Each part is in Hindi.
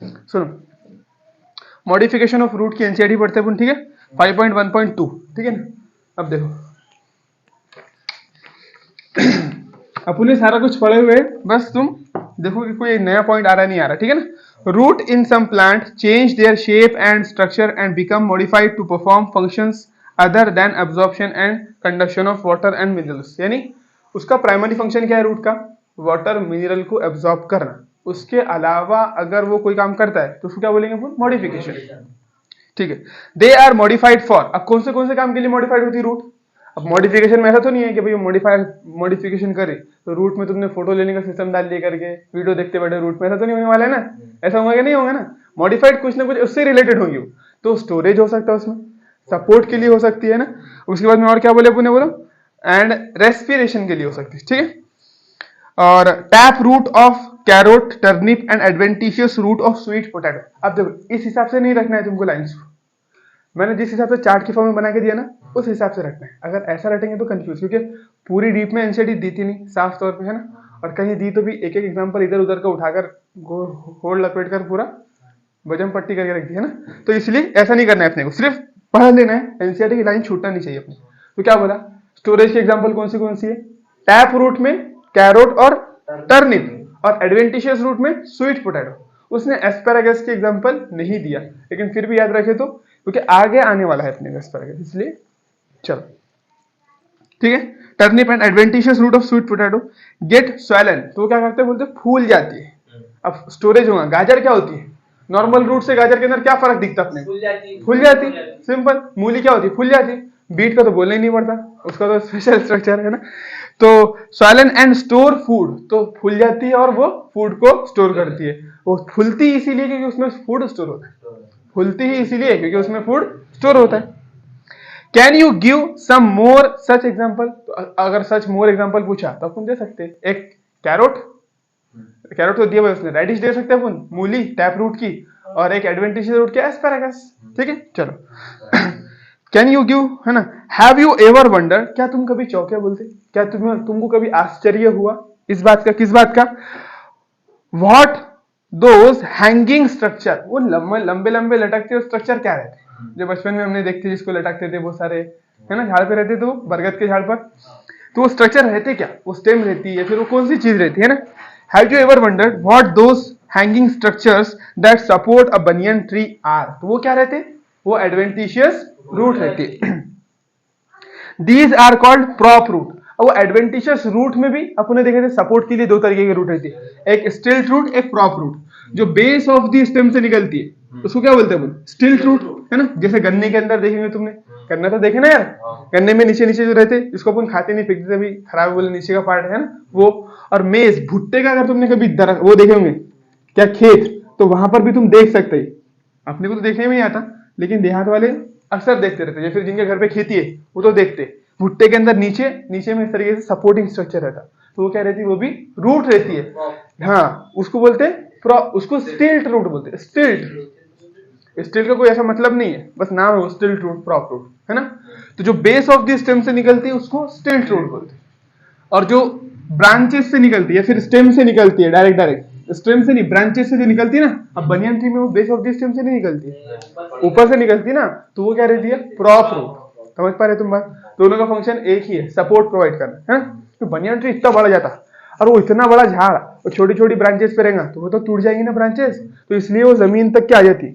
सुनो, मॉडिफिकेशन ऑफ रूट की एनसीईआरटी पढ़ते हैं अपन, ठीक है, 5.1.2, ठीक है ना। अब देखो अपन सारा कुछ पढ़े हुए, बस तुम देखो कि कोई नया पॉइंट आ रहा नहीं आ रहा, ठीक है ना। Root in some plant change their shape and structure and become modified to perform functions other than absorption and conduction of water and minerals. यानी उसका प्राइमरी फंक्शन क्या है रूट का, वाटर मिनरल को एब्जॉर्ब करना। उसके अलावा अगर वो कोई काम करता है तो उसको क्या बोलेंगे, मॉडिफिकेशन, ठीक है। दे आर मॉडिफाइड फॉर, अब कौन से काम के लिए मॉडिफाइड होती है रूट। अब मॉडिफिकेशन में ऐसा तो नहीं है कि भाई मॉडिफिकेशन करे तो रूट में तुमने फोटो लेने का सिस्टम डाल दिया करके वीडियो देखते बैठे रूट में, ऐसा तो नहीं होने वाला है ना। ऐसा होगा कि नहीं होगा ना, मॉडिफाइड कुछ ना कुछ उससे रिलेटेड होंगी। तो स्टोरेज हो सकता है उसमें, सपोर्ट के लिए हो सकती है ना। उसके बाद में और क्या बोले अपने, बोलो एंड रेस्पिरेशन के लिए हो सकती है, ठीक है। और tap root of carrot turnip and adventitious root of sweet potato. अब देखो इस हिसाब से नहीं रखना है तुमको लाइन्स, मैंने जिस हिसाब से चार्ट की फॉर्म में बना के दिया ना उस हिसाब से रखना है। अगर ऐसा रखेंगे तो कंफ्यूज, क्योंकि पूरी डीप में एनसीईआरटी दी थी नहीं साफ तौर पे, है ना। और कहीं दी तो भी एक एक एग्जांपल इधर उधर का उठाकर होड़ लपेट कर पूरा वजन पट्टी करके रख दी है ना। तो इसलिए ऐसा नहीं करना है अपने को, सिर्फ पढ़ लेना है, एनसीईआरटी की लाइन छूटना नहीं चाहिए अपने। तो क्या बोला, स्टोरेज के एग्जाम्पल कौन सी है, टैप रूट में कैरोट और टर्निप, और एडवेंटिशियस रूट में स्वीट पोटैटो। उसने एस्पेरागस के एग्जाम्पल नहीं दिया, लेकिन फिर भी याद रखे तो, क्योंकि आगे आने वाला है अपने एस्पेरागस, इसलिए चलो ठीक है। Turnip and adventitious root of sweet potato get swollen, तो क्या करते हैं, बोलते फूल जाती है। अब स्टोरेज होगा। गाजर क्या होती है, नॉर्मल रूट से गाजर के अंदर क्या फर्क दिखता है अपने, फूल जाती, सिंपल। मूली क्या होती है, फूल जाती। बीट का तो बोलना ही नहीं पड़ता, उसका तो स्पेशल स्ट्रक्चर है ना। तो स्वेलन एंड स्टोर फूड, तो फूल जाती है और वो फूड को स्टोर करती है। वो फूलती इसीलिए क्योंकि उसमें फूड स्टोर होता है, फूलती ही इसीलिए क्योंकि उसमें फूड स्टोर होता है। Can you give some more such example, अगर सच मोर एग्जाम्पल पूछा तो अपन दे सकते हैं। एक कैरोट, कैरोट तो दिया हुआ है उसने, रेडिश दे सकते हैं अपन, मूली टैप रूट की, और एक एडवेंटिशियस रूट क्या, एस्पेरागस, ठीक है। चलो कैन यू गिव, है ना। हैव यू एवर वंडर, क्या तुम कभी चौंके, बोलते क्या तुमको कभी आश्चर्य हुआ इस बात का, किस बात का, व्हाट दोज हैंगिंग स्ट्रक्चर, वो लंबे लंबे लटकते स्ट्रक्चर क्या रहते हैं, जो बचपन में हमने देखते जिसको लटकते थे बहुत सारे, है ना, झाड़ पे रहते थे, बरगद के झाड़ पर। तो वो स्ट्रक्चर रहते क्या, वो स्टेम रहती है, फिर वो कौन सी चीज रहती है ना। Have you ever wondered what those hanging structures that support a banyan tree are, तो वो क्या रहते, वो एडवेंटिशियस रूट रहती। These are called prop root. अब वो एडवेंटिशियस रूट में भी अपने देखे थे सपोर्ट के लिए दो तरीके की रूट रहती है, एक स्टिल्ट रूट, एक प्रॉप रूट। जो बेस ऑफ दी स्टेम से निकलती है उसको क्या बोलते हैं, स्टिल्ट रूट, है ना। जैसे गन्ने के अंदर देखेंगे तुमने, गन्ना तो देखे ना यार, गन्ने में नीचे नीचे जो रहते जिसको अपन खाते नहीं फेंकते भी, खराब बोले नीचे का पार्ट है ना वो। और मेज, भुट्टे का अगर तुमने कभी वो देखे होंगे क्या खेत, तो वहां पर भी तुम देख सकते हैं। अपने को तो देखने में नहीं आता, लेकिन देहात वाले अक्सर देखते रहते, या फिर जिनके घर पे खेती है वो तो देखते। भुट्टे के अंदर नीचे नीचे में इस तरीके से सपोर्टिंग स्ट्रक्चर रहता, तो वो क्या रहती है, वो भी रूट रहती है। हाँ, उसको बोलते हैं, उसको स्टिल्ट रूट बोलते हैं। स्टिल्ट का कोई ऐसा मतलब नहीं है, बस नाम है वो, स्टिल्ट रूट, प्रॉप रूट, है ना। तो जो बेस ऑफ द स्टेम से निकलती है उसको स्टिल्ट रूट बोलते हैं, और जो ब्रांचेस से निकलती है, फिर स्टेम से निकलती है, डायरेक्ट स्टेम से नहीं, ब्रांचेस से जो निकलती है ना। अब बनियन ट्री में वो बेस ऑफ द स्टेम से नहीं निकलती है, ऊपर से निकलती है ना, तो वो क्या रहती है, प्रॉप रूट। समझ पा रहे तुम बात, दोनों का फंक्शन एक ही है, सपोर्ट प्रोवाइड करना, है। तो बनियन ट्री इतना बढ़ जाता, और वो इतना बड़ा झाड़ और छोटी छोटी ब्रांचेस पे रहेगा तो वो तो टूट जाएगी ना ब्रांचेस, तो इसलिए वो जमीन तक क्या आ जाती।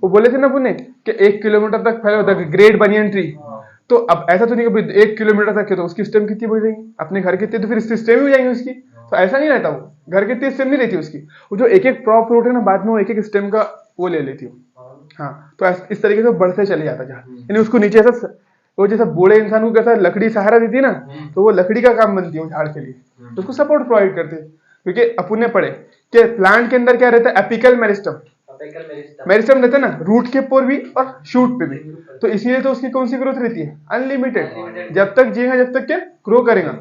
वो बोले थे ना पुणे कि 1 किलोमीटर तक फैला होता है ग्रेट बनियन ट्री। तो अब ऐसा तो नहीं कि 1 किलोमीटर तक है तो उसकी स्टेम कितनी बढ़ जाएगी, अपने घर कितने, तो फिर स्टेम हो जाएंगे उसकी। तो ऐसा नहीं रहता, वो घर कितनी स्टेम नहीं रहती उसकी, वो जो एक एक प्रॉप रूट है ना, बाद में वो एक एक स्टेम का वो ले लेती हो। हाँ, तो इस तरीके से बढ़ते चले जाता जहाँ, यानी उसको नीचे ऐसा, वो जैसा बूढ़े इंसान को कैसा लकड़ी सहारा देती है ना, तो वो लकड़ी का काम बनती है झाड़ के लिए, तो उसको सपोर्ट प्रोवाइड करते हैं। क्योंकि अपन ने पढ़े कि प्लांट के अंदर क्या रहता है, एपिकल मेरिस्टम, मेरिस्टम रहता है ना, रूट के ऊपर भी और शूट पे भी। तो इसीलिए तो उसकी कौन सी ग्रोथ रहती है, अनलिमिटेड, जब तक जिएगा जब तक क्या ग्रो करेगा।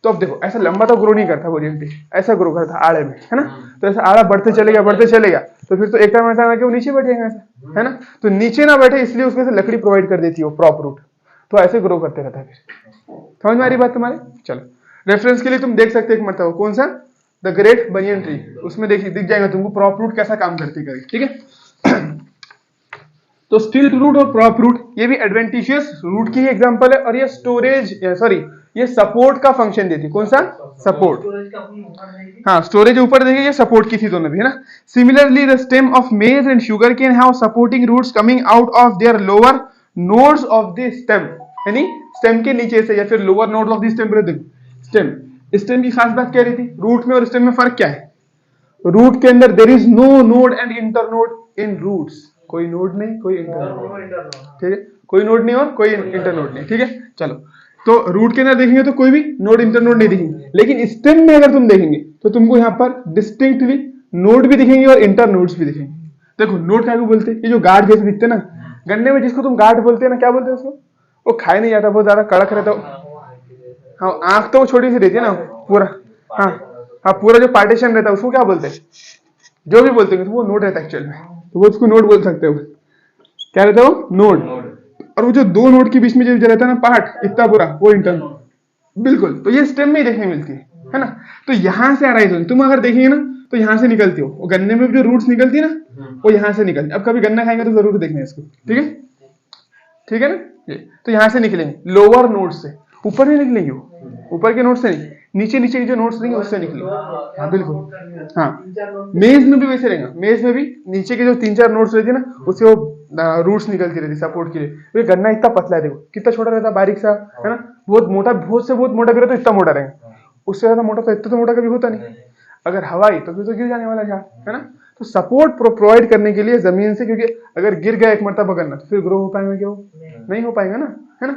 तो अब देखो ऐसा लंबा तो ग्रो नहीं करता वो जेंटी, ऐसा ग्रो करता आड़े में, है ना। तो ऐसा आड़ा बढ़ते चलेगा, तो फिर तो एक टाइम ऐसा कि वो नीचे बैठेगा ऐसा, है ना। तो नीचे ना बैठे इसलिए उसमें से लकड़ी प्रोवाइड कर देती है वो प्रॉप रूट, तो ऐसे ग्रो करते रहता है। फिर समझ में आ रही बात तुम्हारे। चलो रेफरेंस के लिए तुम देख सकते एक मतलब कौन सा, द ग्रेट बनियन ट्री, उसमें देखिए दिख जाएगा तुमको प्रॉप रूट कैसा काम करती है, ठीक है। तो स्टिल्ट रूट और प्रॉप रूट ये भी एडवेंटिशियस रूट की ही एग्जांपल है, और ये स्टोरेज सॉरी ये सपोर्ट का फंक्शन देती है। कौन सा? सपोर्ट। हाँ, स्टोरेज ऊपर देखिए, ये सपोर्ट की थी दोनों भी, है ना। Similarly the stem of maize and sugar cane have supporting roots coming out of their lower nodes of the stem, यानी स्टेम के नीचे से या फिर lower node of the stem. Stem की खास बात क्या रही थी? रूट में और स्टेम में फर्क क्या है? रूट के अंदर there is no node and internode in roots, कोई नोड नहीं कोई इंटरनोड, ठीक है, कोई नोड नहीं और कोई इंटरनोड नहीं, ठीक है। चलो, तो रूट के अंदर देखेंगे तो कोई भी नोड इंटरनोड नहीं दिखेंगे, लेकिन स्टेम में अगर तुम देखेंगे तो तुमको यहाँ पर डिस्टिंक्टली नोड भी दिखेंगे और इंटरनोड्स भी दिखेंगे। देखो, नोड क्या बोलते हैं? ये जो गार्ड जैसे दिखते हैं ना गन्ने में, जिसको तुम गार्ड बोलते हैं ना, क्या बोलते हैं उसको? वो खाए नहीं जाता, बहुत ज्यादा कड़क रहता है। हाँ, आंख तो छोटी सी रहती है ना पूरा, हाँ हाँ, पूरा जो पार्टीशन रहता है उसको क्या बोलते हैं? जो भी बोलते हैं तो वो नोड रहता है एक्चुअल में, तो वो उसको नोड बोल सकते हो। क्या रहता है वो? नोड। और वो जो दो नोड के बीच में जो रहता है ना पार्ट, इतना पूरा, वो इंटरनोड। बिल्कुल, तो ये स्टेम में ही देखने मिलती है ना। तो यहाँ से अराइज होती, तुम अगर देखेंगे ना तो यहाँ से निकलती हो, वो गन्ने में जो रूट्स निकलती है ना वो यहाँ से निकलती। अब कभी गन्ना खाएंगे तो जरूर देखना इसको, ठीक है, ठीक है ना। ये तो यहाँ से निकलेंगे लोअर नोड से, ऊपर नहीं निकलेंगे, वो ऊपर के नोड से नहीं, नीचे नीचे के जो नोट्स रहेंगे उससे निकलेंगे। हाँ बिल्कुल, हाँ, मेज में भी वैसे रहेगा। मेज में भी नीचे के जो 3-4 नोट्स रहती है ना उससे वो रूट्स निकलती रहती सपोर्ट के लिए। तो ये गन्ना इतना पतला है, देखो कितना छोटा रहता है, बारीक सा, है ना। बहुत मोटा, बहुत से बहुत मोटा भी रहता है तो इतना मोटा रहेगा, उससे ज्यादा मोटा तो इतना तो मोटा कभी होता नहीं। अगर हवाई तो गिर जाने वाला झाड़, है ना। तो सपोर्ट प्रोवाइड करने के लिए जमीन से, क्योंकि अगर गिर गया एक मरतबा गन्ना तो फिर ग्रो हो पाएगा क्या? वो नहीं हो पाएगा ना, है ना।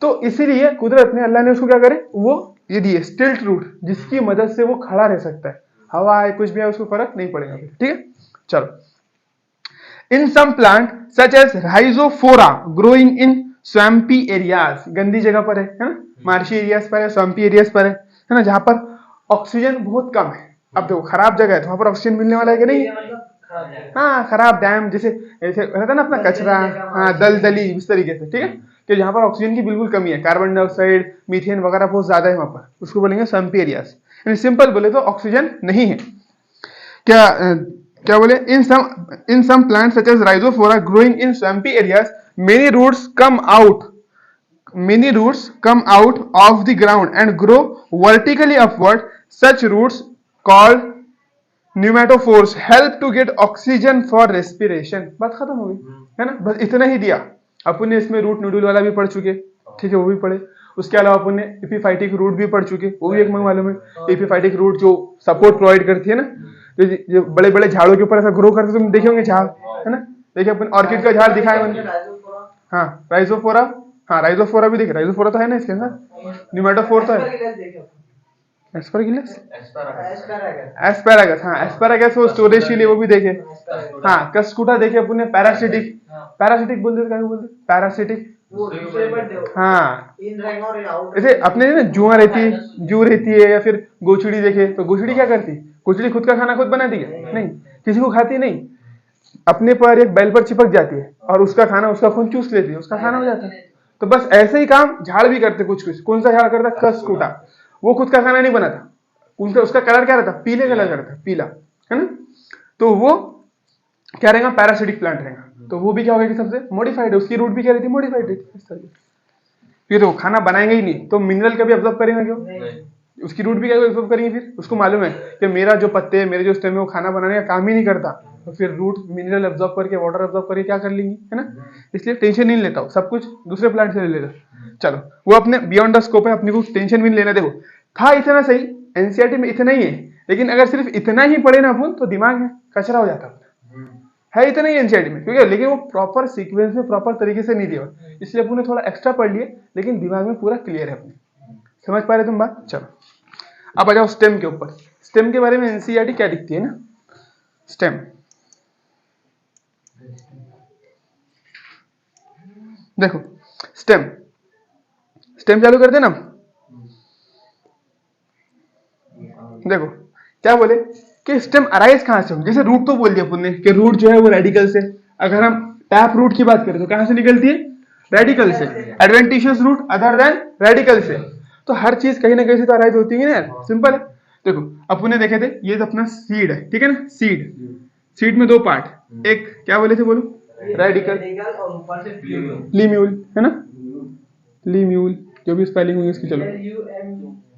तो इसीलिए कुदरत ने, अल्लाह ने उसको क्या करे, वो ये दिए स्टिल्ट रूट, जिसकी मदद से वो खड़ा रह सकता है। हवा है कुछ भी है उसको फर्क नहीं पड़ेगा, ठीक है। चलो, in some plant such as rhizophora growing in swampy areas, गंदी जगह पर है ना, मार्शी एरियाज पर है, स्वैम्पी एरियाज पर है ना, जहां पर ऑक्सीजन बहुत कम है। अब देखो, खराब जगह है तो वहां पर ऑक्सीजन मिलने वाला है कि नहीं? हाँ, खराब डैम जैसे ऐसे रहता है ना अपना कचरा, हाँ, दलदली, इस तरीके से, ठीक है, कि जहां पर ऑक्सीजन की बिल्कुल कमी है, कार्बन डाइऑक्साइड, मीथेन वगैरह बहुत ज्यादा है वहां पर, उसको बोलेंगे स्वैम्पी एरियाज। सिंपल बोले तो ऑक्सीजन नहीं है। क्या क्या बोले? In some plants such as rhizophora growing in swampy areas, many roots come out of the ground and grow vertically upward. Such roots called pneumatophores help to get oxygen for respiration. बात खत्म हो गई, है ना। बस इतना ही दिया अपन ने। इसमें रूट नोडुल वाला भी पढ़ चुके, ठीक है, वो भी पढ़े। उसके अलावा अपन ने एपिफाइटिक रूट भी पढ़ चुके, वो भी एक मंग मालूम है। एपिफाइटिक रूट जो सपोर्ट प्रोवाइड करती है ना, जो बड़े बड़े झाड़ों के ऊपर ऐसा ग्रो करते, तुम देखे होंगे झाड़, है ना। देखिए अपन ऑर्किड का झाड़ दिखाए मैंने, हाँ, राइजोफोरा, हाँ, राइजोफोरा भी देखे, राइजोफोरा तो है ना इसके अंदर, न्यूमेटोफोर तो है, एस्परगिलस, एस्पैरागस, हाँ, एस्पैरागस वो स्टोरेज के लिए, वो भी देखे। हाँ, कस्कुटा देखे अपन ने, पैरासिटिक, पैरासिटिक बोलते क्या बोलते, पैरासिटिक, हाँ, ऐसे अपने ना जू रहती है, या फिर गोचड़ी देखे, तो गोचड़ी क्या करती? गोचड़ी खुद का खाना खुद बनाती है? नहीं, किसी को खाती नहीं, अपने पर एक बैल पर चिपक जाती है और उसका खाना उसका खून चूस लेती है, उसका खाना हो जाता है। तो बस ऐसे ही काम झाड़ भी करते कुछ कुछ। कौन सा झाड़ करता? कस्कुटा, वो खुद का खाना नहीं बनाता, उनका उसका कलर क्या रहता? पीले कलर का रहता, पीला, है ना। तो वो क्या रहेगा? पैरासिटिक प्लांट रहेगा। तो वो भी क्या होगा कि सबसे मॉडिफाइड है, उसकी रूट भी क्या रहती? मॉडिफाइड रहती है। ये तो खाना बनाएंगे ही नहीं तो मिनरल कभी ऑब्जर्व करेंगे क्यों? उसकी रूट भी क्या ऑब्जर्व करेंगे? फिर उसको मालूम है कि मेरा जो पत्ते, मेरे जो स्टेम है वो खाना बनाने का काम ही नहीं करता, तो फिर रूट मिनरल ऑब्जर्व करके, वाटर ऑब्जर्व करके क्या कर लेंगी, है ना। इसलिए टेंशन नहीं लेता हूँ, सब कुछ दूसरे प्लांट से ले लेता। चलो, वो अपने बियॉन्ड द स्कोप है, अपने को टेंशन भी नहीं लेना। देखो, था इतना सही, एनसीईआरटी में इतना ही है, लेकिन अगर सिर्फ इतना ही पढ़े ना अपन तो दिमाग में कचरा हो जाता है इतना ही एनसीईआरटी में, क्योंकि लेकिन वो प्रॉपर सीक्वेंस में प्रॉपर तरीके से नहीं दिया, इसलिए अपन ने थोड़ा एक्स्ट्रा पढ़ लिए, लेकिन दिमाग में पूरा क्लियर है अपने। समझ पा रहे तुम बात? चलो, अब आ जाओ स्टेम के ऊपर। स्टेम के बारे में एनसीईआरटी क्या दिखती है ना, स्टेम देखो, स्टेम चालू करते हैं ना। देखो क्या बोले कि स्टेम अराइज कहां से हो। जैसे रूट तो बोल दिया अपन ने कि रूट जो है वो रेडिकल से, अगर हम टैप रूट की बात करें तो कहां से निकलती है? रेडिकल से। Adventitious root other than radicle से। तो हर चीज कहीं ना कहीं से तो अराइज होती है ना यार, सिंपल है। देखो अपन ने देखे थे, ये तो अपना सीड है, ठीक है ना, सीड। सीड में दो पार्ट, एक क्या बोले थे बोलो, रेडिकल और ऊपर से प्लीम्यूल, है ना, प्लीम्यूल, जो भी स्पेलिंग हुई उसकी, चलो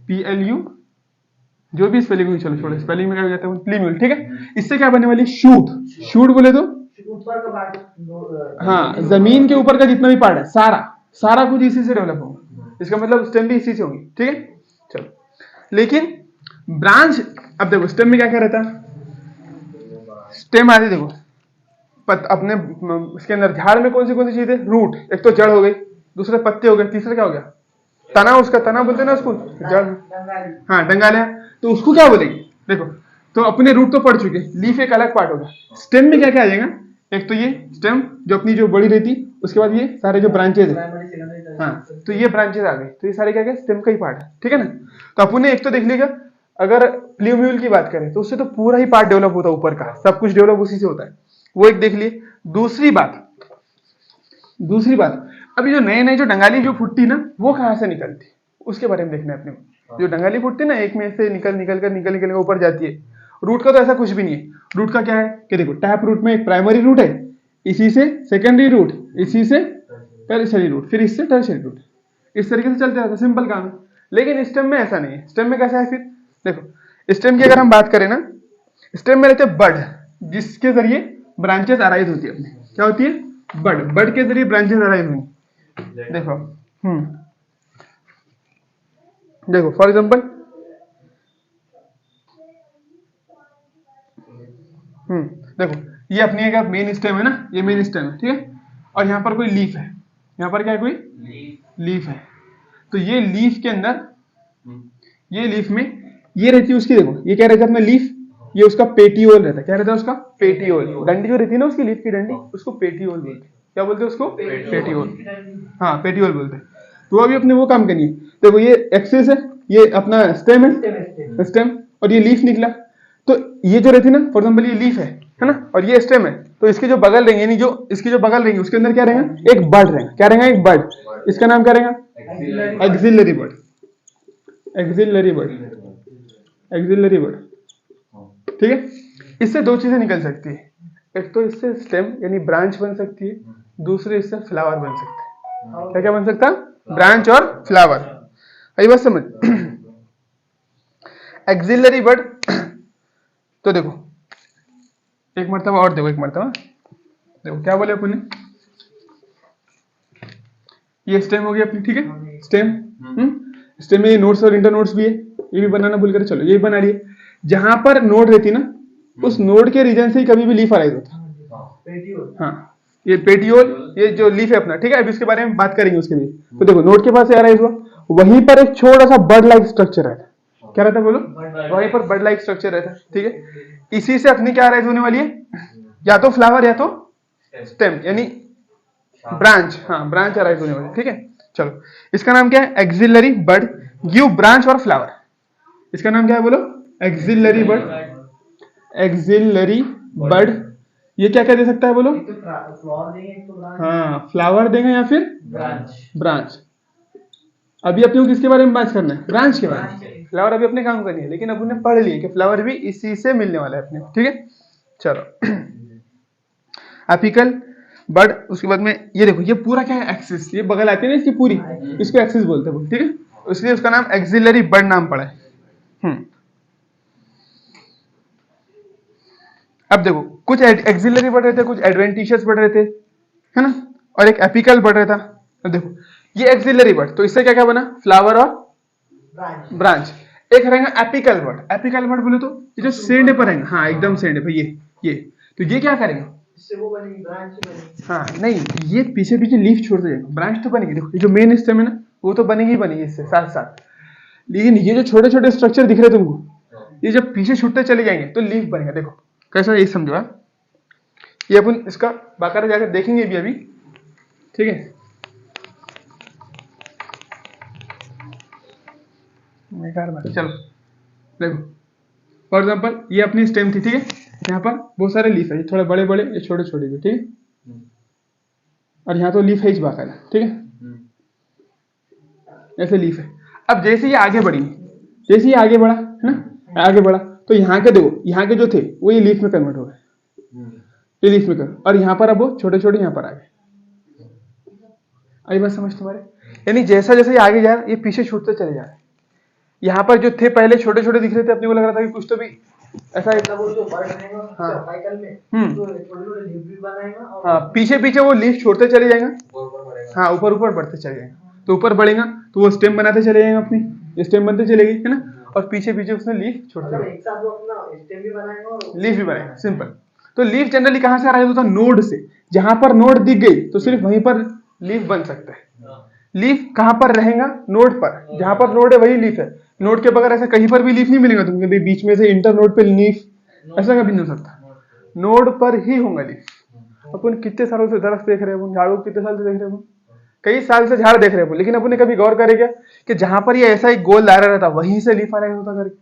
PLU, जो भी स्पेलिंग हुई, चलो छोड़ो स्पेलिंग में क्या हो जाता है, प्लीम्यूल, ठीक है। इससे क्या बनने वाली, शूट। शूट बोले तो ऊपर का पार्ट, हाँ, जमीन के ऊपर का जितना भी पार्ट है सारा, सारा कुछ इसी से डेवलप होगा, इसका मतलब स्टेम भी इसी से होगी, ठीक है। चलो लेकिन ब्रांच, अब देखो स्टेम में क्या क्या रहता है, स्टेम आती देखो अपने इसके अंदर झाड़ में कौन सी चीज है, रूट, एक तो जड़ हो गई, दूसरे पत्ते हो गए, तीसरा क्या हो गया, तना, उसका तना बोलते हैं ना उसको, जड़, हाँ डंगालिया, तो उसको क्या बोलेंगे, देखो तो अपने रूट तो पढ़ चुके, लीफ एक अलग पार्ट होगा। स्टेम में क्या क्या आ जाएगा, एक तो ये स्टेम जो अपनी जो बड़ी रहती, उसके बाद ये सारे जो ब्रांचेज है, हाँ तो ये ब्रांचेज आ गए, तो ये सारे क्या क्या स्टेम का ही पार्ट है, ठीक है ना। तो अपन ने एक तो देख लिया, अगर प्ल्यूम्यूल की बात करें तो उससे तो पूरा ही पार्ट डेवलप होता है, ऊपर का सब कुछ डेवलप उसी से होता है, वो एक देख लिए। दूसरी बात अभी जो नए नए जो डंगाली जो फुटती ना, वो कहाँ से निकलती, उसके बारे में देखना है अपने को। जो डंगाली फुटती ना, एक में से निकल ऊपर जाती है। रूट का तो ऐसा कुछ भी नहीं है। रूट का क्या है कि देखो, टैप रूट में एक प्राइमरी रूट है, इसी से सेकेंडरी रूट, इसी से टर्शियरी रूट, फिर इससे टर्शियरी रूट, इस तरीके से चलते रहता है, सिंपल काम है। लेकिन स्टेम में ऐसा नहीं है। स्टेम में कैसा है, फिर देखो स्टेम की अगर हम बात करें ना, स्टेम में रहते बड, जिसके जरिए ब्रांचेस अराइज होती है अपनी, क्या होती है, बड के जरिए ब्रांचेस अराइज हुई। देखो देखो फॉर एग्जांपल, देखो ये अपनी एक मेन स्टेम है ना, ये मेन स्टेम है, ठीक है। और यहाँ पर कोई लीफ है, यहाँ पर क्या है, कोई लीफ है। तो ये लीफ के अंदर, ये लीफ में ये रहती है उसकी, देखो ये क्या रहता है अपना लीफ, ये उसका पेटियोल रहता है। क्या रहता है उसका, पेटियोल, डंडी जो रहती है ना उसकी, लीफ की डंडी, उसको पेटियोल बोलते हैं। क्या बोलते हैं उसको, पेटियोल, हाँ पेटियोल बोलते हैं। तो अभी अपने वो काम करनी है। देखो ये एक्सिस है, ये अपना स्टेम है, स्टेम, और ये लीफ निकला। तो ये जो रहती है ना, फॉर एग्जाम्पल ये लीफ है ना, और ये स्टेम है, तो इसके जो बगल रहेंगे, यानी जो इसकी जो बगल रहेंगे, उसके अंदर क्या रहेगा, एक बड रहेगा। क्या रहेगा, एक बड, इसका नाम क्या रहेगा, एक्सिलरी बड, एक्सिलरी बड, एक्सिलरी बड, ठीक है। इससे दो चीजें निकल सकती है, एक तो इससे स्टेम यानी ब्रांच बन सकती है, दूसरे इससे फ्लावर बन सकता है। क्या क्या बन सकता है, ब्रांच और फ्लावर। आई बात समझ। एक्सिलरी बड, तो देखो एक मरतबा और देखो, एक मरतबा देखो क्या बोले अपन ने, ये स्टेम हो गया अपनी, ठीक है, स्टेम। स्टेम में ये नोड्स और इंटर नोड्स भी है, ये भी बनाना भूल कर, चलो ये भी बना लिए। जहां पर नोड रहती ना, उस नोड के रीजन से ही कभी भी लीफ अराइज होता। हाँ ये पेटियोल, ये जो लीफ है अपना, ठीक है, अभी इसके बारे में बात करेंगे उसके लिए। तो देखो नोड के पास से अराइज हुआ, वहीं पर एक छोटा सा बर्ड लाइक स्ट्रक्चर रहता है। क्या रहता है बोलो, वहीं पर बर्ड लाइक स्ट्रक्चर रहता है, ठीक है। इसी से अपनी क्या अराइज होने वाली है, या तो फ्लावर या तो स्टेम यानी ब्रांच, हाँ ब्रांच अराइज होने वाली है, ठीक है। चलो इसका नाम क्या है, एक्सिलरी बड गिव ब्रांच और फ्लावर। इसका नाम क्या है बोलो, एक्सिलरी बड, एक्सिलरी बड। ये क्या क्या दे सकता है बोलो, हाँ फ्लावर देगा या फिर ब्रांच। अभी अपने को किसके बारे में बात करना है, ब्रांच के बारे में। फ्लावर अभी अपने काम करनी है, लेकिन अपने पढ़ लिए कि फ्लावर भी इसी से मिलने वाला है अपने, ठीक है। चलो एपिकल बड, उसके बाद में ये देखो, ये पूरा क्या है, एक्सिस, ये बगल आती है ना इसकी पूरी, इसको एक्सिस बोलते हैं, ठीक है। इसलिए उसका नाम एक्सिलरी बड नाम पड़ा है। अब देखो कुछ एक्सिलरी बड रहते, कुछ एडवेंटिशियस बड रहते, है ना, और एक एपिकल बड रहता। अब देखो ये एक्सिलरी बड, तो इससे क्या क्या बना, फ्लावर और ब्रांच। एक रहेगा एपिकल बड, एपिकल बड बोले तो ये जो सेंड पर रहेगा, हाँ एकदम सेंड पर, ये तो ये क्या करेगा, वो बनेगी ब्रांच, हाँ नहीं ये पीछे पीछे लीफ छोड़ते जाएगा, ब्रांच तो बनेगी। देखो ये जो मेन स्टेम है ना, वो तो बनेगी ही बनेगी इससे साथ साथ, लेकिन ये जो छोटे छोटे स्ट्रक्चर दिख रहे हैं तुमको, ये जब पीछे छूटते चले जाएंगे तो लीफ बनेगा। देखो कैसा, ये समझो आप, ये अपन इसका बाकायदा जाकर देखेंगे भी अभी, ठीक है। चलो देखो फॉर एग्जांपल ये अपनी स्टेम थी, ठीक है, यहाँ पर बहुत सारे लीफ है, ये थोड़े बड़े बड़े, ये छोटे छोटे भी, ठीक है। और यहाँ तो लीफ है ही बाकायदा, ठीक है, ऐसे लीफ है। अब जैसे ये आगे बढ़ी, जैसे ये आगे बढ़ा है ना, आगे बढ़ा तो यहाँ के देखो, यहाँ के जो थे वो ये लीफ में कन्वर्ट हो गए, ये लीफ में कर, और यहाँ पर अब वो छोटे छोटे यहाँ पर आ गए। आई बात समझ तुम्हारे? यानी जैसा जैसा ये आगे जा रहा है ये पीछे छूटते चले जा रहे हैं। यहाँ पर जो थे पहले छोटे छोटे दिख रहे थे, अपने को लग रहा था कि कुछ तो भी ऐसा मतलब वो जो बर्ड रहेगा हाँ। साइकिल में तो छोटे-छोटे लीफ भी बनाएगा और हाँ, पीछे पीछे वो लीफ छोड़ते चले जाएंगे, हाँ ऊपर ऊपर बढ़ते चले जाएंगे, तो ऊपर बढ़ेगा तो वो स्टेम बनाते चले जाएंगे, अपनी स्टेम बनते चलेगी, है ना, और पीछे पीछे उसने लीफ छोड़ते मतलब एक साथ वो अपना स्टेम भी बनाएगा और लीफ भी बनाएगा। सिंपल। तो लीफ जनरली कहाँ से आ रहा है? होता नोड से। जहां पर नोड दिख गई तो सिर्फ वहीं पर लीफ बन सकता है। लीफ कहाँ पर रहेगा? नोड पर। जहां पर नोड है वही लीफ है। नोड के बगैर ऐसा कहीं पर भी लीफ नहीं मिलेगा तुमको, कभी बीच में से इंटर नोड पे लीफ, ऐसा कभी नहीं हो सकता। नोड पर ही होगा लीफ। अपन कितने सालों से दरख्त देख रहे हैं, झाड़ू कितने साल से देख रहे हैं, कई साल से झाड़ देख रहे हैं, लेकिन अपन ने कभी गौर करे क्या कि जहां पर ये ऐसा एक गोल दायरा रहता वहीं से लीफ आ रहा होता करके?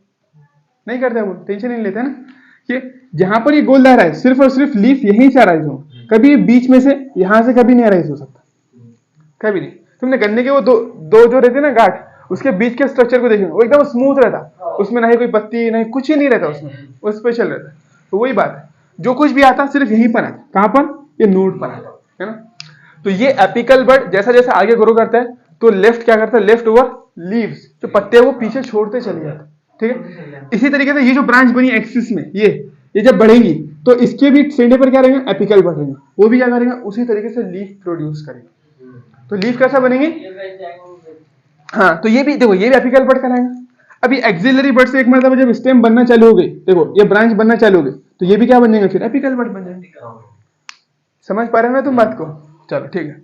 नहीं करते अपन, टेंशन नहीं लेते ना कि जहां पर ये गोल दायरा है सिर्फ और सिर्फ लीफ यहीं से आ रहा है, कभी बीच में से यहां से कभी नहीं आ रहा हो सकता, कभी नहीं। तुमने गन्ने के वो दो जो रहते ना गांठ, उसके बीच के स्ट्रक्चर को देखोगे वो एकदम स्मूथ रहता, उसमें ना ही कोई पत्ती नहीं कुछ ही नहीं रहता उसमें, वो स्पेशल रहता। तो वही बात है, जो कुछ भी आता सिर्फ यहीं पर आता। कहां पर? ये नोड पर आता है ना। तो ये एपिकल बड जैसा जैसा आगे ग्रो करता है तो लेफ्ट क्या करता है? लेफ्ट ओवर लीव्स, जो पत्ते हैं वो पीछे छोड़ते चले जाते हैं, ठीक है। इसी तरीके से ये जो ब्रांच बनी एक्सिस में, ये जब बढ़ेगी तो इसके भी सेंडे पर क्या रहेगा? एपिकल बढ़ेगा, वो भी क्या करेगा? उसी तरीके से लीफ प्रोड्यूस करेगा। तो लीफ कैसा बनेंगे? हाँ, तो ये भी देखो, ये भी एपिकल बड कहलाएगा। अभी एक्सिलरी बड से एक मतलब जब स्टेम बनना चालू हो गई, देखो ये ब्रांच बनना चालू हो गई तो ये भी क्या बन जाएंगे? फिर एपिकल बड बन जाएंगे। समझ पा रहे हो ना तुम बात को? चलो ठीक है।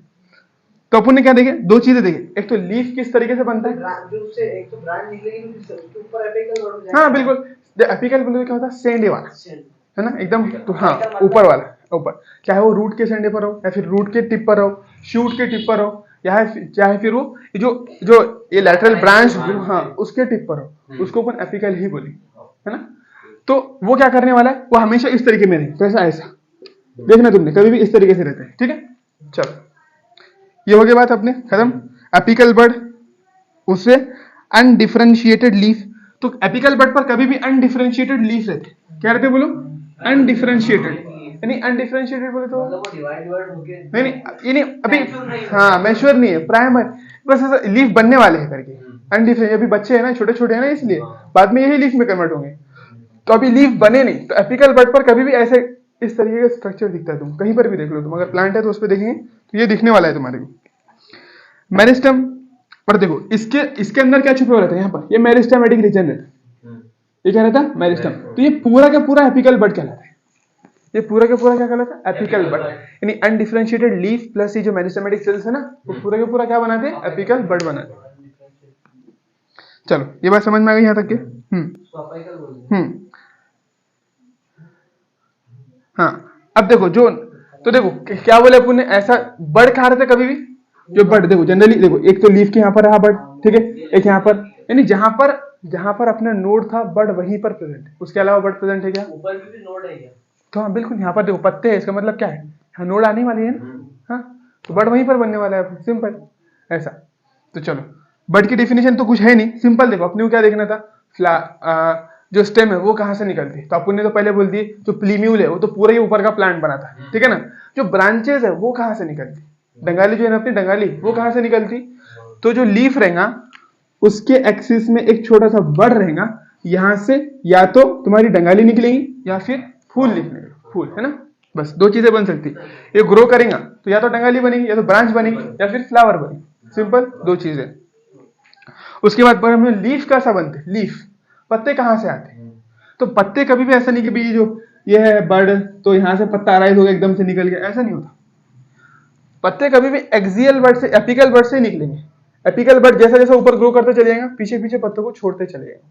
तो अपन ने क्या देखे? दो चीजें देखे, एक तो लीफ किस तरीके से बनता है, जो उससे एक तो ब्रांच निकलेगी तो उसके ऊपर एपिकल बर्ड हो जाएगा। हाँ बिल्कुल। एपिकल बर्ड क्या होता है? सेंडे वाला, है ना, एकदम तो हाँ ऊपर वाला, ऊपर, चाहे वो रूट के सेंडे पर हो या फिर रूट के टिप पर हो, शूट के टिप पर हो, या चाहे फिर वो जो ये लैटरल ब्रांच हाँ उसके टिप पर हो, उसको अपन एपिकल ही बोले, है ना। तो वो क्या करने वाला है? वो हमेशा इस तरीके में रहेगा, कैसा? ऐसा देखना तुमने, कभी भी इस तरीके से रहता है, ठीक है। चलो ये हो गया बात अपने खत्म। एपिकल बड, उससे अनडिफरेंशिएटेड लीफ। तो एपिकल बड पर कभी भी अनडिफरेंशिएटेड लीफ रहते, क्या रहते बोलो? अनडिफरेंशिएटेड, यानी अनडिफरेंशिएटेड बोले तो मतलब वो डिवाइड होके नहीं, ये नहीं अभी, हाँ मैच्योर नहीं है, प्राइमर, बस ऐसा लीफ बनने वाले हैं करके। अनडिफरेंशिएटेड, अभी बच्चे हैं ना, छोटे छोटे हैं ना, इसलिए बाद में यही लीफ में कन्वर्ट होंगे, तो अभी लीफ बने नहीं। तो एपिकल बड पर कभी भी ऐसे इस तरीके का स्ट्रक्चर दिखता है, तुम कहीं पर भी देख लो, तुम अगर प्लांट है तो उस पर देखेंगे तो ये दिखने वाला है तुम्हारे को। मेरिस्टम पर देखो, इसके अंदर क्या छुपा रहता है? यहाँ पर ये मेरिस्टेमेटिक रीजन रहता है, ये क्या रहता है? मेरिस्टम। तो ये पूरा का पूरा एपिकल बड कहलाता है, ये पूरा का पूरा क्या कहलाता है? एपिकल बड। यानी अनडिफरेंशिएटेड लीफ प्लस ये जो मेरिस्टेमेटिक सेल्स है ना, वो पूरा का पूरा क्या बनाते हैं? एपिकल बड बनाते हैं। चलो ये बात समझ में आ गई यहाँ तक के? हाँ, अब देखो तो देखो क्या बोले अपन ने, ऐसा बड कहा रहता है कभी भी? जो बड देखो जनरली देखो, एक तो लीफ के यहाँ पर रहा बड, ठीक है, एक यहाँ पर, यानी जहां पर अपना नोड था बड वहीं पर प्रेजेंट है, उसके अलावा बड प्रेजेंट है क्या? ऊपर भी नोड है क्या? तो हाँ बिल्कुल, यहाँ पर देखो पत्ते है, इसका मतलब क्या है? यहाँ नोड आने वाली है ना, हाँ, तो बड वहीं पर बनने वाला है, सिंपल ऐसा। तो चलो बड की डेफिनेशन तो कुछ है नहीं, सिंपल देखो, अपने को क्या देखना था? जो स्टेम है वो कहाँ से निकलती है, तो अपन ने तो पहले बोल दी, जो प्लीम्यूल है वो तो पूरा ही ऊपर का प्लांट बनाता है, ठीक है ना। जो ब्रांचेस है वो कहाँ से निकलती? डंगाली जो है ना अपनी डंगाली, वो कहाँ से निकलती? तो जो लीफ रहेगा उसके एक्सिस में एक छोटा सा बड रहेगा, यहाँ से या तो तुम्हारी डंगाली निकलेगी या फिर फूल निकलेगा, फूल, है ना। बस दो चीजें बन सकती, ये ग्रो करेगा तो या तो डंगाली बनेगी या तो ब्रांच बनेगी या फिर फ्लावर बनेगी, सिंपल दो चीजें। उसके बाद पर हमें लीफ कैसा बनते? लीफ पत्ते कहाँ से आते? तो पत्ते कभी भी ऐसा नहीं कि भाई जो ये है बर्ड तो यहाँ से पत्ता अराइज हो गया एकदम से निकल गया, ऐसा नहीं होता। पत्ते कभी भी एक्सियल बर्ड से, एपिकल बर्ड से निकलेंगे। एपिकल बर्ड जैसा जैसा ऊपर ग्रो करते चले जाएगा, पीछे पीछे पत्तों को छोड़ते चले जाएगा।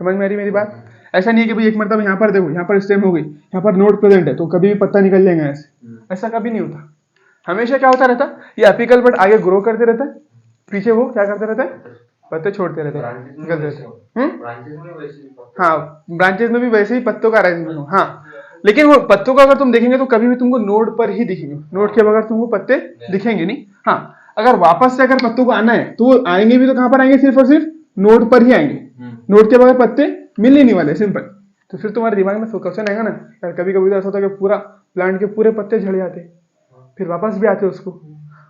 समझ में आ रही मेरी बात? ऐसा नहीं है कि भाई एक मतलब यहाँ पर देखो, यहाँ पर स्टेम हो गई, यहाँ पर नोड प्रेजेंट है तो कभी भी पत्ता निकल जाएगा ऐसे, ऐसा कभी नहीं होता। हमेशा क्या होता रहता, ये एपिकल बर्ड आगे ग्रो करते रहता है, पीछे वो क्या करते रहता है? पत्ते छोड़ते रहते हैं, निकलते रहते हैं। हाँ, ब्रांचेस में भी वैसे ही पत्तों का अरेंजमेंट हो, हाँ, लेकिन वो पत्तों का अगर तुम देखेंगे तो कभी भी तुमको नोड पर ही दिखेंगे, नोड के बगैर तुमको पत्ते दिखेंगे नहीं। हाँ, अगर वापस से अगर पत्तों को आना है तो वो आएंगे भी तो कहाँ पर आएंगे? सिर्फ और सिर्फ नोड पर ही आएंगे, नोट के बगैर पत्ते मिल ही नहीं वाले, सिंपल। तो फिर तुम्हारे दिमाग में क्वेश्चन आएगा ना यार, कभी कभी तो ऐसा होता है कि पूरा प्लांट के पूरे पत्ते झड़ जाते, फिर वापस भी आते उसको,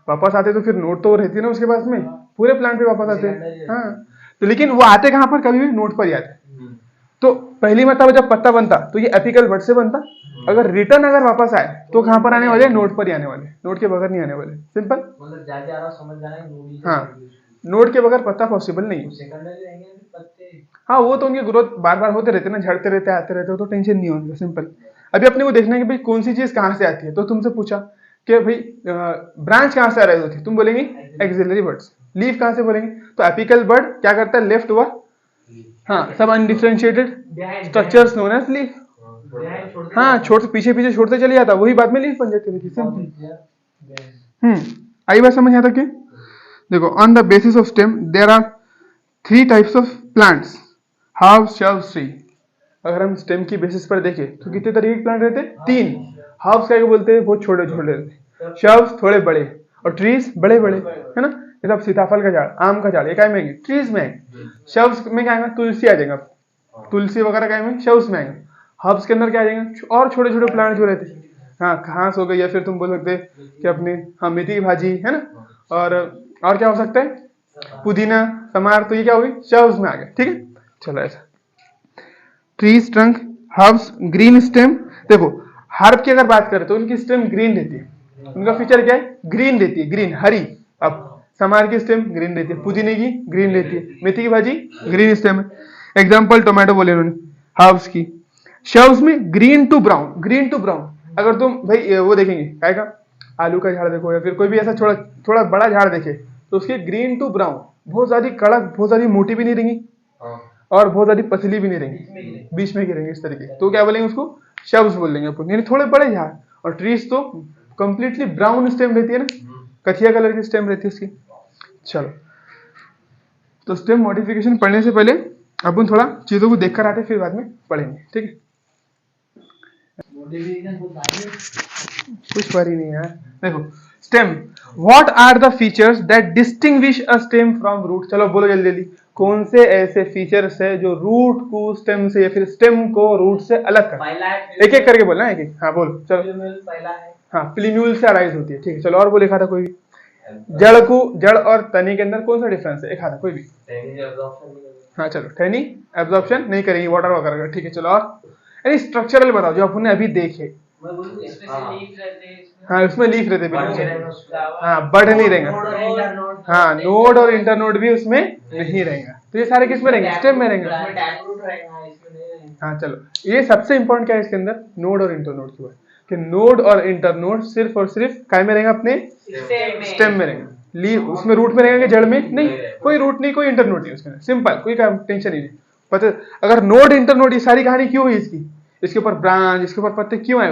वापस आते तो फिर नोट तो रहती है ना उसके पास में, पूरे प्लांट पे वापस आते हैं। हाँ, तो लेकिन वो आते कहाँ पर, कभी भी नोट पर ही आते। तो पहली मतलब जब पत्ता बनता तो ये एपिकल बड से बनता, अगर रिटर्न अगर वापस आए तो कहाँ पर आने वाले, नोट पर ही आने वाले, नोट के बगैर नहीं आने वाले, सिंपल। मतलब जाके आ रहा समझ जाना है मूवी। हाँ, नोट के बगैर पत्ता पॉसिबल नहीं है। सेकेंडरी रहेंगे पत्ते। हाँ, वो तो उनकी ग्रोथ बार बार होते रहते ना, झड़ते रहते आते रहते, तो टेंशन नहीं होगा, सिंपल। अभी अपने को देखना है कि भाई कौन सी चीज कहाँ से आती है, तो तुमसे पूछा कि भाई ब्रांच कहाँ से आ रही होती, तुम बोलेंगे एक्सिलरी बर्ड्स। लीफ कहाँ से बोलेंगे, तो एपिकल बर्ड क्या करता है, लेफ्ट हुआ, हाँ, सब undifferentiated structures known as leaf. हाँ, छोड़ पीछे पीछे छोड़ते चले जाता, वही बाद में लीफ बन जाती है, सिंपल। आई बात समझ आता कि देखो, on the basis of stem there are 3 types of plants, herbs, shrubs, tree. अगर हम स्टेम की बेसिस पर देखें तो कितने तरीके के प्लांट रहते हैं, 3। हार्ब्स क्या बोलते हैं, बहुत छोटे छोटे रहते हैं, श्रब्स थोड़े बड़े, और ट्रीज बड़े बड़े, है ना। जैसे आप सीताफल का झाड़, आम का झाड़, ये क्या में आएंगे, ट्रीज में आएंगे। श्रब्स में क्या आएगा, तुलसी आ जाएगा, तुलसी वगैरह क्या आएंगे, श्रब्स में आएंगे। हर्ब्स के अंदर क्या आ जाएंगे, और छोटे छोटे प्लांट जो रहते हैं, हाँ, घास हो गई, या फिर तुम बोल सकते कि अपनी, हाँ, मेथी की भाजी, है ना। और क्या हो सकता है, पुदीना, समार, तो ये क्या होगी, श्रब्स में आ गया, ठीक है। चलो ऐसा, trees, trunk, herbs, green stem. देखो, हर्ब की अगर बात करें तो उनकी स्टेम ग्रीन रहती है, उनका फीचर क्या है, ग्रीन रहती है, ग्रीन, हरी। अब समार की स्टेम ग्रीन रहती है, पुदीने की ग्रीन रहती है, मेथी की भाजी ग्रीन स्टेम है। एग्जाम्पल टोमेटो बोले उन्होंने हर्ब्स की। श्रब्स में green to brown, green to brown. अगर तुम भाई वो देखेंगे क्या का, आलू का झाड़ देखो, या फिर कोई भी ऐसा थोड़ा थोड़ा बड़ा झाड़ देखे, तो उसके ग्रीन टू ब्राउन, बहुत ज्यादा कड़क, बहुत ज्यादा मोटी भी नहीं रहेंगी, और बहुत ज्यादा पतली भी नहीं रहेंगी, बीच में गिरेंगे इस तरीके, तो क्या बोलेंगे उसको, श्रब्स बोल देंगे अपन, यानी थोड़े बड़े झाड़। और ट्रीज तो कंप्लीटली ब्राउन स्टेम रहती है ना, कथिया कलर की स्टेम रहती है उसकी। चलो, तो स्टेम मॉडिफिकेशन पढ़ने से पहले अपन थोड़ा चीजों को देखकर आते, फिर बाद में पढ़ेंगे, ठीक है। कुछ पढ़ी नहीं यार। देखो, stem, what are the features that distinguish a stem from root. चलो बोलो जल्दी जल्दी, कौन से ऐसे फीचर्स है जो रूट को स्टेम से, या फिर स्टेम को रूट से अलग कर, एक एक करके बोलना, एक एक, हाँ बोलो, चलो। पहला है, हाँ, प्लीम्यूल से अराइज होती है, ठीक है। चलो, और बोले, था कोई भी, जड़ को, जड़ और तनी के अंदर कौन सा डिफरेंस है, एक था कोई भी। हाँ चलो, टहनी एब्जॉर्प्शन नहीं करेंगी, वाटर वगैरह, ठीक है। चलो, और यानी स्ट्रक्चरल बताओ जो आपने अभी देखे। हाँ, उसमें लीफ रहते बिल्कुल, हाँ, बड नहीं रहेगा, हाँ, नोड और इंटरनोड भी उसमें नहीं रहेगा, तो ये सारे किस में रहेंगे, स्टेम में रहेंगे। हाँ चलो, ये सबसे इंपॉर्टेंट क्या है इसके अंदर, नोड और इंटरनोड की बात, कि नोड और इंटरनोड सिर्फ और सिर्फ काय में रहेगा, अपने स्टेम में रहेगा। लीफ उसमें रूट में रहेगा, जड़ में नहीं, कोई रूट नहीं, कोई इंटरनोड नहीं उसके अंदर, सिंपल, कोई टेंशन ही नहीं। पता अगर नोड इंटरनोड, ये सारी कहानी क्यों हुई इसकी, इसके ऊपर ब्रांच, इसके ऊपर पत्ते क्यों आए,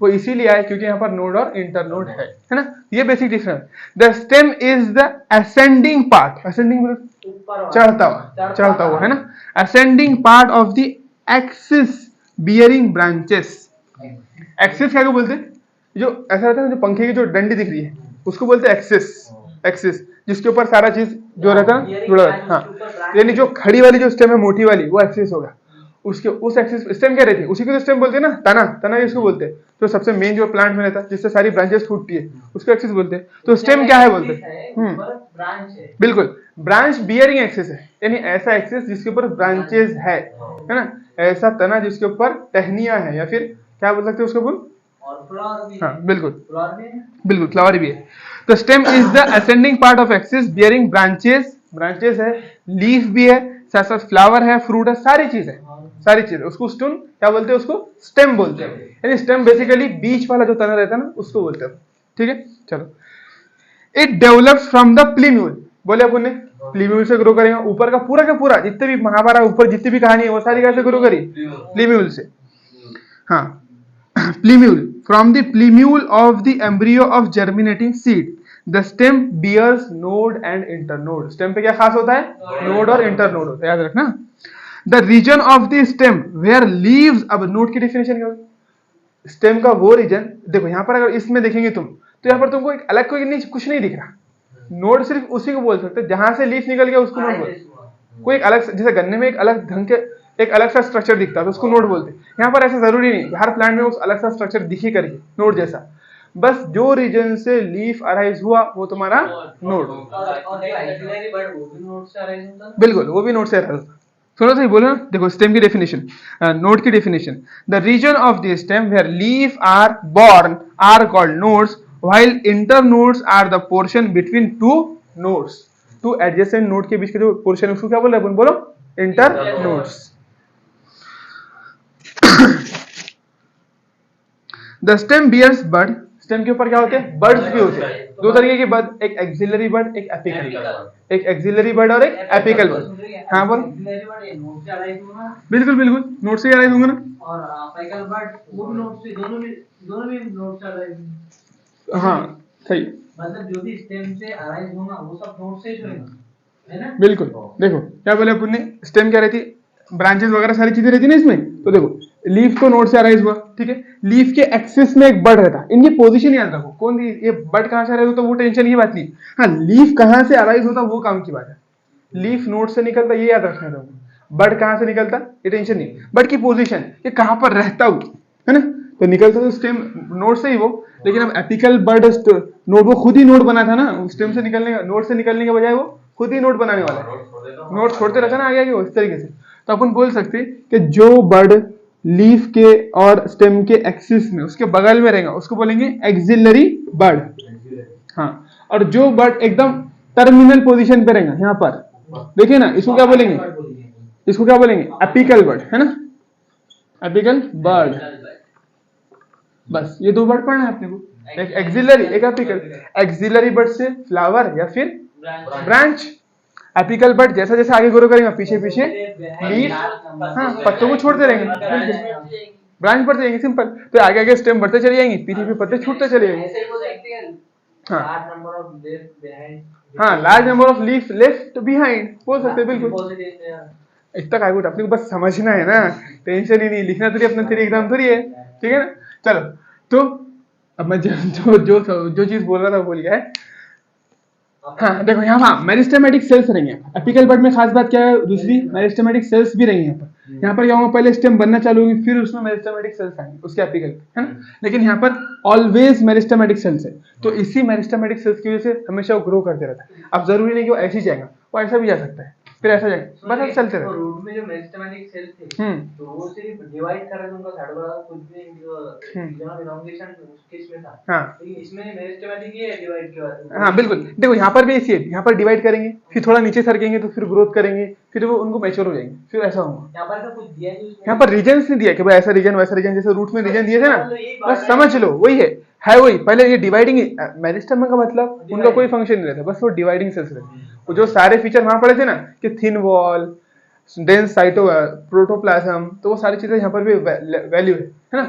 वो इसीलिए आए क्योंकि यहाँ पर नोड और इंटरनोड है ना। ये basic difference. The stem is the ascending part, ascending चढ़ता हुआ, है ना, ascending part of the axis bearing branches. Axis क्या बोलते हैं, जो ऐसा रहता है ना, जो पंखे की जो डंडी दिख रही है उसको बोलते हैं एक्सिस, एक्सिस, जिसके ऊपर सारा चीज जो रहता है जुड़ा रहता है। हाँ, यानी जो खड़ी वाली जो स्टेम है, मोटी वाली, वो एक्सिस होगा। उसके उस एक्सिस स्टेम क्या रहती है, उसी को तो स्टेम बोलते हैं ना, तना, तना इसको बोलते हैं, तो सबसे मेन जो प्लांट में रहता है, जिससे सारी ब्रांचेस टूटती है, उसको एक्सिस बोलते हैं। तो स्टेम क्या है बोलते हैं, बिल्कुल, ब्रांच बियरिंग एक्सिस है, यानी ऐसा एक्सिस जिसके ऊपर ब्रांचेस है ना, ऐसा तना जिसके ऊपर टहनियां है, या फिर क्या बोल सकते हैं उसको, बोल, हाँ बिल्कुल, बिल्कुल, फ्लावर भी है। तो stem is the ascending part of axis bearing branches, branches है, लीफ भी है, साथ साथ फ्लावर है, फ्रूट है, सारी चीज है, सारी चीज है। उसको स्टून क्या बोलते हैं, उसको स्टेम बोलते हैं, यानी स्टेम बेसिकली बीच वाला जो तना रहता है ना, उसको बोलते हैं, ठीक है। चलो, इट डेवलप्स फ्रॉम द प्लीम्यूल, बोले अपन ने प्लीम्यूल से ग्रो करेगा, ऊपर का पूरा जितने भी महाभारत ऊपर जितनी भी कहानी है वो सारी कैसे ग्रो करी, प्लीम्यूल से। हाँ, plumule, from the plumule of the embryo of germinating seed the stem bears node and internode. Stem पे क्या खास होता है, नोड और इंटरनोड होता है, याद रखना। The region of the stem where leaves, अब नोड की डेफिनेशन क्या होगी, स्टेम का वो रीजन, देखो यहाँ पर अगर इसमें देखेंगे तुम, तो यहाँ पर तुमको एक अलग कोई नहीं, कुछ नहीं दिख रहा, नोड सिर्फ उसी को बोल सकते जहां से लीफ निकल गया उसको नोड बोल, कोई एक अलग, जैसे गन्ने में एक अलग ढंग के एक अलग सा स्ट्रक्चर दिखता है तो उसको नोड बोलते हैं। यहाँ पर ऐसा जरूरी नहीं हर प्लांट में उस अलग सा स्ट्रक्चर दिखी करके नोड जैसा, बस जो रीजन से लीफ अराइज हुआ वो तुम्हारा नोड। बिल्कुल, वो भी नोड से अराइज होता। सुनो सही बोलो ना, देखो स्टेम की डेफिनेशन, नोड की definition, the region of the stem where leaf are born are called nodes, while internodes are the portion between two nodes. Two adjacent node के बीच के जो पोर्शन है उसको क्या बोल रहे हैं, बोलो internodes. The stem bears bud, stem के ऊपर क्या होते हैं, बर्ड्स भी होते हैं। दो तरीके के बड, एक एक्सिलरी बड, एक एपिकल बड। एक एक्सिलरी बड और एक एपिकल बड। हाँ बोल, बिल्कुल बिल्कुल नोट से अराइज होंगे ना। और एपिकल बड वो भी नोट से, दोनों में नोट से अराइज। हाँ सही, मतलब जो भी स्टेम से अराइज होगा वो सब नोट से ही होगा, है ना। बिल्कुल। देखो क्या बोले अपन ने, स्टेम क्या रहती, ब्रांचेस वगैरह सारी चीजें रहती ना इसमें। तो देखो लीफ तो नोड से अराइज हुआ, ठीक है, लीफ के एक्सिस में एक बड रहता, इनकी पोजीशन याद रखो, कौन सी ये बड कहां से अराइज होता वो टेंशन की बात नहीं। हाँ लीफ कहां से अराइज होता वो काम की बात है। लीफ नोड से निकलता ये याद रखना है, बड कहां से निकलता ये टेंशन नहीं, बड की पोजीशन ये कहां पर रहता हूं, है ना। तो निकलता तो स्टेम नोड से ही वो, लेकिन अब एपिकल बड नोड वो खुद ही नोड बना था ना, स्टेम से निकलने का, नोड से निकलने के बजाय वो खुद ही नोड बनाने वाला है, नोड छोड़ते रहता ना आगे आगे इस तरीके से। तो अपन बोल सकते हैं कि जो बड लीफ के और स्टेम के एक्सिस में उसके बगल में रहेगा उसको बोलेंगे एक्सिलरी बड। हाँ, और जो बड एकदम टर्मिनल पोजीशन पे रहेगा यहाँ पर, देखिए ना, इसको क्या बोलेंगे, इसको क्या बोलेंगे, एपिकल बड, है ना, एपिकल बड। बस ये दो वर्ड पढ़ना है अपने को, एक एक्सिलरी एक एपिकल। एक्सिलरी बड से फ्लावर या फिर ब्रांच, एपिकल बड जैसा जैसा आगे ग्रो करेंगे पीछे पीछे लीफ, हाँ पत्तों को छोड़ते रहेंगे, ब्रांच बढ़ते जाएंगे, सिंपल। तो आगे आगे स्टेम बढ़ते चले जाएंगे, पीछे पीछे पत्ते छूटते चले जाएंगे। हाँ हाँ, large number of leaf left behind बोल सकते हैं, बिल्कुल। इतना काय कुछ अपने को बस समझना है ना, टेंशन ही नहीं, लिखना तो अपना थ्री एग्जाम थोड़ी है, ठीक है ना। चलो तो अब मैं जो चीज बोल रहा था बोल गया है। हाँ देखो यहाँ मेरिस्टेमेटिक सेल्स रहेंगे, एपिकल बड में खास बात क्या है, दूसरी मेरिस्टेमेटिक सेल्स भी रहेंगे यहाँ पर। यहाँ पर क्या होगा, पहले स्टेम बनना चालू होगी फिर उसमें मेरिस्टेमेटिक सेल्स आएंगे उसके एपिकल, है ना। लेकिन यहाँ पर ऑलवेज मेरिस्टेमेटिक सेल्स है, तो इसी मेरिस्टेमेटिक सेल्स की वजह से हमेशा वो ग्रो करते रहता है। अब जरूरी नहीं कि वो ऐसे ही जाएगा, वो ऐसा भी जा सकता है, फिर ऐसा जाएगा, बस ऐसे चलते रहे। रूट में जो मेरिस्टेमेटिक सेल्स थे तो वो सिर्फ डिवाइड कर रहे थे, उनका साइड वाला कुछ भी जहां इलॉन्गेशन किसमें था। हाँ लेकिन इसमें मेरिस्टेमेटिक ही है डिवाइड के बाद। हाँ बिल्कुल, देखो यहाँ पर भी ऐसी है, यहाँ पर डिवाइड करेंगे फिर थोड़ा नीचे सरकेंगे तो फिर ग्रोथ करेंगे, फिर वो उनको मैच्योर हो जाएंगे, फिर ऐसा होगा। यहाँ पर तो कुछ दिया नहीं, यहाँ पर रीजन्स नहीं दिया कि भाई ऐसा रीजन वैसा रीजन, जैसे रूट में रीजन दिए थे ना, बस समझ लो वही है वही। पहले ये डिवाइडिंग, मेरिस्टेम का मतलब उनका कोई फंक्शन नहीं रहता, बस वो डिवाइडिंग सेल्स रहते हैं। वो जो सारे फीचर वहां पड़े थे ना कि thin wall, dense cyto, protoplasm, तो वो सारी चीजें यहाँ पर भी वैल्यू है ना,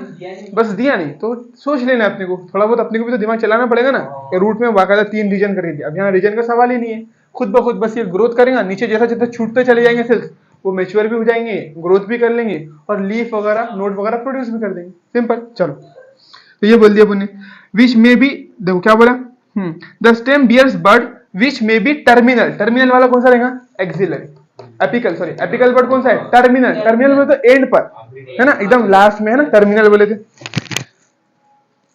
बस दिया नहीं। तो सोच लेना अपने को, थोड़ा बहुत अपने को भी तो दिमाग चलाना पड़ेगा ना, कि रूट में बाकायदा 3 रीजन कर दिया। अब यहाँ रीजन का सवाल ही नहीं है, खुद ब खुद बस ये ग्रोथ करेगा, नीचे जैसा जैसा छूटते चले जाएंगे सेल्स, वो मेच्योर भी हो जाएंगे, ग्रोथ भी कर लेंगे और लीफ वगैरह नोड वगैरह प्रोड्यूस भी कर देंगे, सिंपल। चलो तो ये बोल दिया अपन ने, विच में बी, देखो क्या बोला, द स्टेम बियर्स बड विच में बी टर्मिनल, टर्मिनल वाला कौन सा रहेगा, एक्सिलरी। एपिकल, सॉरी एपिकल बड कौन सा है, टर्मिनल। टर्मिनल में तो एंड पर है ना, एकदम लास्ट में है ना, टर्मिनल बोले थे।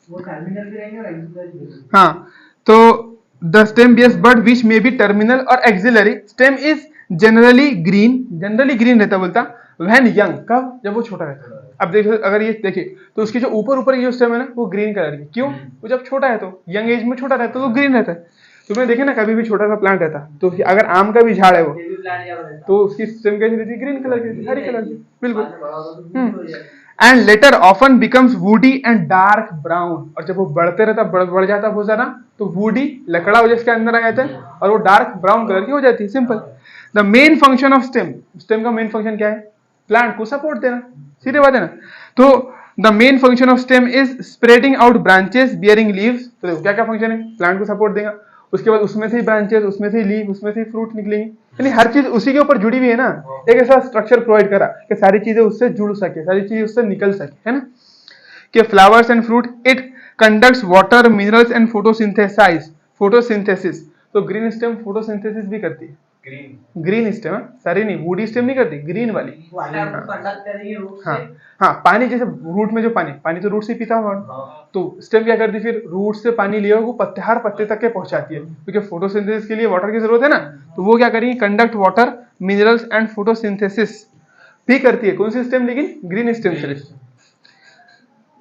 वो टर्मिनल भी रहेंगे और एक्सिलरी भी। हाँ, तो द स्टेम बियर्स बड विच में बी टर्मिनल और axillary. Stem is generally green, generally green रहता बोलता व्हेन यंग, कब, जब वो छोटा रहता है। अब देखो अगर ये देखिए तो उसकी जो ऊपर ये स्टेम है ना वो ग्रीन कलर की, क्यों, वो जब छोटा है तो यंग एज में छोटा रहता है तो ग्रीन रहता है। तुमने देखे ना कभी भी छोटा सा प्लांट रहता तो अगर आम का भी झाड़ है वो, तो उसकी स्टेम कैसी रहती है, ग्रीन कलर की, हरी कलर की, बिल्कुल। And later often becomes woody and dark brown, और जब वो बढ़ते रहता बढ़ जाता बहुत ज्यादा तो वुडी लकड़ा हो जिसके अंदर आ जाता है और वो डार्क ब्राउन कलर की हो जाती है, simple. The main function of stem, stem का मेन फंक्शन क्या है, प्लांट को सपोर्ट देना, सीधे बात है ना। तो the main function of stem is spreading out branches bearing leaves. तो देखो क्या क्या फंक्शन है, प्लांट को सपोर्ट देगा, उसके बाद उसमें से ही ब्रांचेस, उसमें से ही लीफ, उसमें से ही फ्रूट निकलेंगे, यानी हर चीज उसी के ऊपर जुड़ी हुई है ना। एक ऐसा स्ट्रक्चर प्रोवाइड करा कि सारी चीजें उससे जुड़ सके, सारी चीजें उससे निकल सके, है ना। कि flowers and fruit, it conducts water minerals and photosynthesis. तो ग्रीन स्टेम फोटोसिंथेसिस भी करती है, ग्रीन स्टेम है, सारी नहीं, वुडी स्टेम नहीं करती, ग्रीन वाली। कंडक्ट करेगी रूट हाँ से। हाँ, पानी जैसे रूट में जो पानी तो रूट से पीता हुआ, तो स्टेम क्या करती है फिर रूट से पानी लिया वो पत्ते, हर पत्ते तक के पहुंचाती है, क्योंकि फोटोसिंथेसिस के लिए वाटर की जरूरत है ना, तो वो क्या करेगी, conduct water minerals and photosynthesis भी करती है। कौन सी स्टेम, लेकिन ग्रीन स्टेम सिर्फ,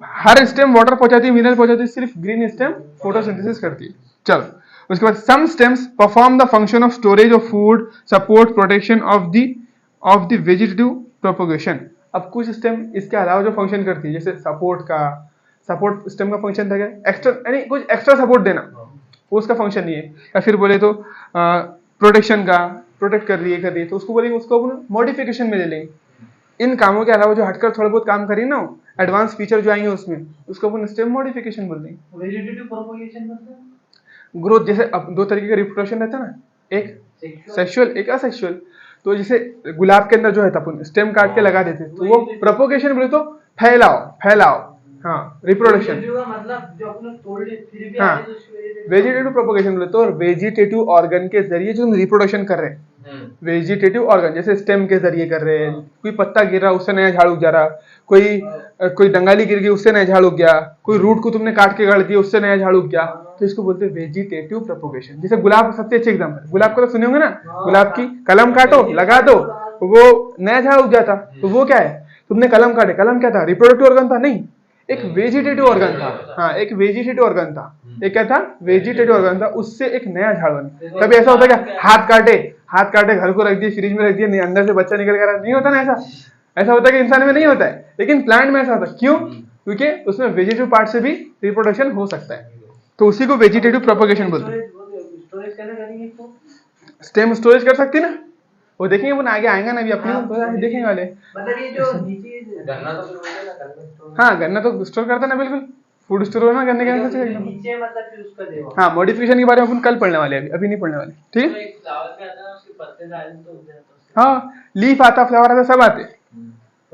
हर स्टेम वाटर पहुंचाती है, मिनरल पहुंचाती है, सिर्फ ग्रीन स्टेम फोटोसिंथेसिस करती है। चलो उसके बाद some stems perform the function of storage of food, support, protection of the vegetative propagation. अब कुछ स्टेम इसके अलावा जो फंक्शन करती है, जैसे सपोर्ट स्टेम का फंक्शन था क्या, एक्स्ट्रा यानी कुछ एक्स्ट्रा सपोर्ट देना, वो उसका फंक्शन नहीं है। या फिर बोले तो प्रोटेक्शन का, प्रोटेक्ट कर रही है तो उसको बोलेंगे, उसको मॉडिफिकेशन में ले लेंगे। इन कामों के अलावा जो हटकर थोड़ा बहुत काम करिए ना, एडवांस फीचर जो आएंगे उसमें, उसको अपन स्टेम मॉडिफिकेशन बोलते हैं। वेजिटेटिव प्रोपगेशन मतलब ग्रोथ, जैसे अब दो तरीके का रिप्रोडक्शन रहता है ना, एक सेक्सुअल एक असेक्सुअल। तो जैसे गुलाब के अंदर जो है अपन स्टेम काट के लगा देते, तो वो प्रोपोगेशन बोले तो फैलाओ, हाँ रिप्रोडक्शन। मतलब जो अपने तोड़े फिर भी हाँ, आगे तो उसके वेजिटेटिव प्रोपोगेशन बोले तो वेजिटेटिव ऑर्गन के जरिए जो हम रिप्रोडक्शन कर रहे हैं, वेजिटेटिव ऑर्गन जैसे स्टेम के जरिए कर रहे हैं, कोई पत्ता गिर रहा उससे नया झाड़ उग जा रहा, कोई डंगाली गिर गई उससे नया झाड़ उग गया, कोई रूट को तुमने काट के गाड़ दिया उससे नया झाड़ उग गया, तो इसको बोलते हैं वेजिटेटिव प्रोपोगेशन। जैसे गुलाब सबसे अच्छे एग्जाम्पल, गुलाब को तो सुने होंगे ना, गुलाब की कलम काटो लगा दो वो नया झाड़ उग जाता, तो वो क्या है, तुमने कलम काटे, कलम क्या था, रिप्रोडक्टिव ऑर्गन था नहीं, एक वेजिटेटिव ऑर्गन था। हाँ, एक वेजिटेटिव ऑर्गन था, एक क्या था, वेजिटेटिव ऑर्गन था, उससे एक नया झाड़ बना। कभी ऐसा होता है क्या, हाथ काटे घर को रख दिए, फ्रिज में रख दिए, अंदर से बच्चा निकल कर नहीं होता ना, ऐसा होता है कि इंसान में नहीं होता है, लेकिन प्लांट में ऐसा होता है। क्यों, क्योंकि उसमें वेजिटेटिव पार्ट से भी रिप्रोडक्शन हो सकता है, तो उसी को वेजिटेटिव प्रोपोगेशन बोलते हैं। स्टोरेज कैसे करेंगे इसको? स्टेम स्टोरेज कर सकती है ना, वो देखेंगे वो आगे आएगा ना, अभी अपनी देखेंगे वाले। मतलब ये जो नीचे गन्ना तो फिर होगा ना, गन्ना हाँ, गन्ना तो स्टोर करता ना, बिल्कुल फूड स्टोर होना गन्ने के अंदर से एकदम। नीचे मतलब फिर उसका देवा। हाँ, मॉडिफिकेशन के बारे में अपन कल पढ़ने वाले हैं, अभी नहीं पढ़ने वाले, ठीक है। एक फ्लावर पे आता है, उसके पत्ते डालें तो उग जाता है। हाँ, लीफ आता, फ्लावर आता, सब आते।